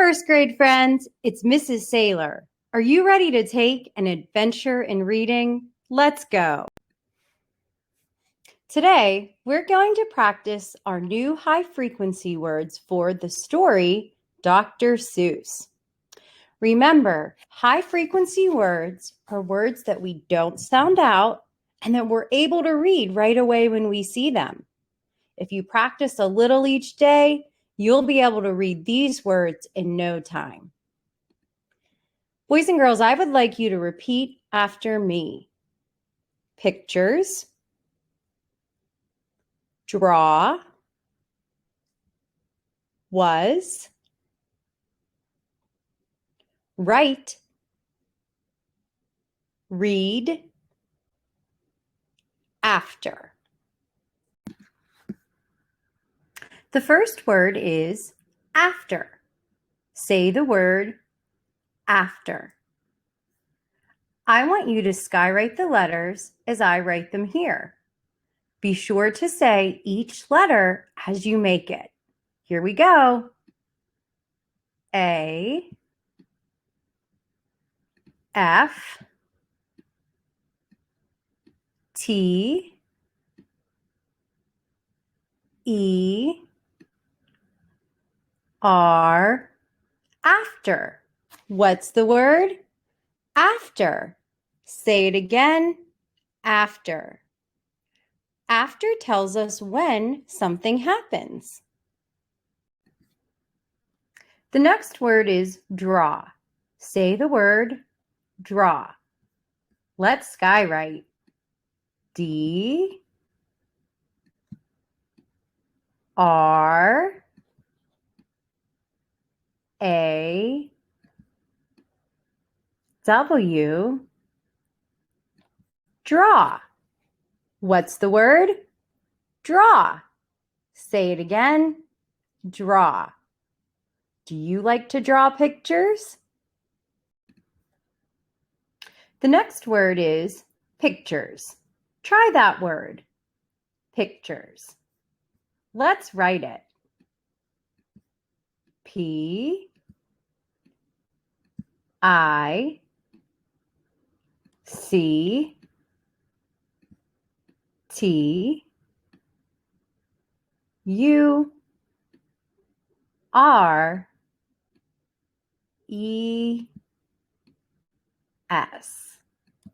first grade friends, it's Mrs. Saylor. Are you ready to take an adventure in reading? Let's go. Today, we're going to practice our new high-frequency words for the story, Dr. Seuss. Remember, high-frequency words are words that we don't sound out and that we're able to read right away when we see them. If you practice a little each day, you'll be able to read these words in no time. Boys and girls, I would like you to repeat after me. Pictures, draw, was, write, read, after. The first word is after. Say the word after. I want you to skywrite the letters as I write them here. Be sure to say each letter as you make it. Here we go. A, F, T, E, R, after. What's the word? After. Say it again. After. After tells us when something happens. The next word is draw. Say the word draw. Let's skywrite. D, R, A, W, draw. What's the word? Draw. Say it again. Draw. Do you like to draw pictures? The next word is pictures. Try that word. Pictures. Let's write it. P, I, C, T, U, R, E, S.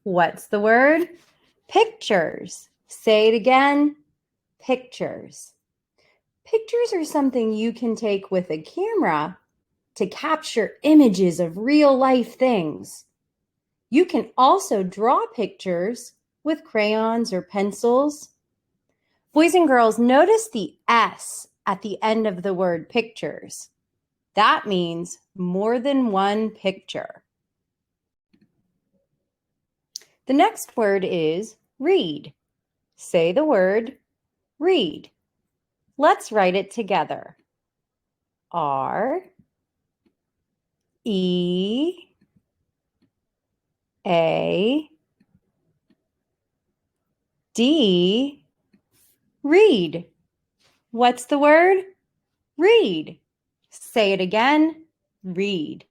What's the word? Pictures. Say it again. Pictures. Pictures are something you can take with a camera to capture images of real life things. You can also draw pictures with crayons or pencils. Boys and girls, notice the S at the end of the word pictures. That means more than one picture. The next word is read. Say the word read. Let's write it together. R, E, A, D, read. What's the word? Read. Say it again. Read.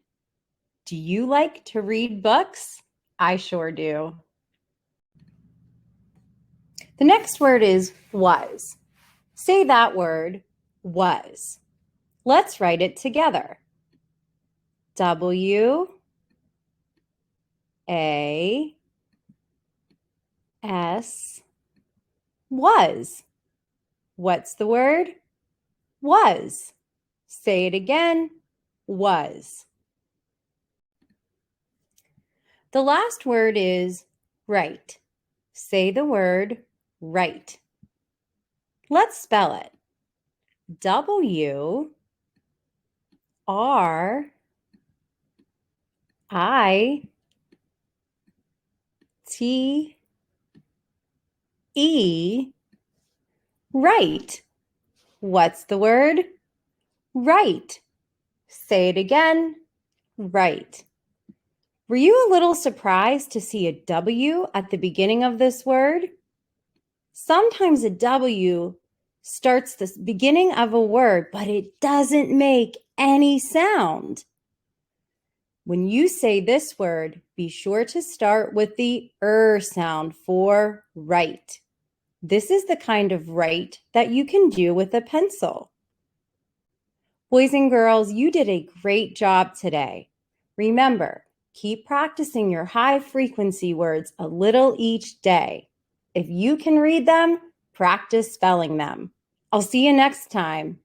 Do you like to read books? I sure do. The next word is was. Say that word, was. Let's write it together. W, A, S, was. What's the word? Was. Say it again. Was. The last word is write. Say the word write. Let's spell it. W, R, I, T, E, write. What's the word? Write. Say it again. Write. Were you a little surprised to see a W at the beginning of this word? Sometimes a W starts the beginning of a word, but it doesn't make any sound. When you say this word, be sure to start with the sound for right. This is the kind of write that you can do with a pencil. Boys and girls, you did a great job today. Remember, keep practicing your high frequency words a little each day. If you can read them, practice spelling them. I'll see you next time.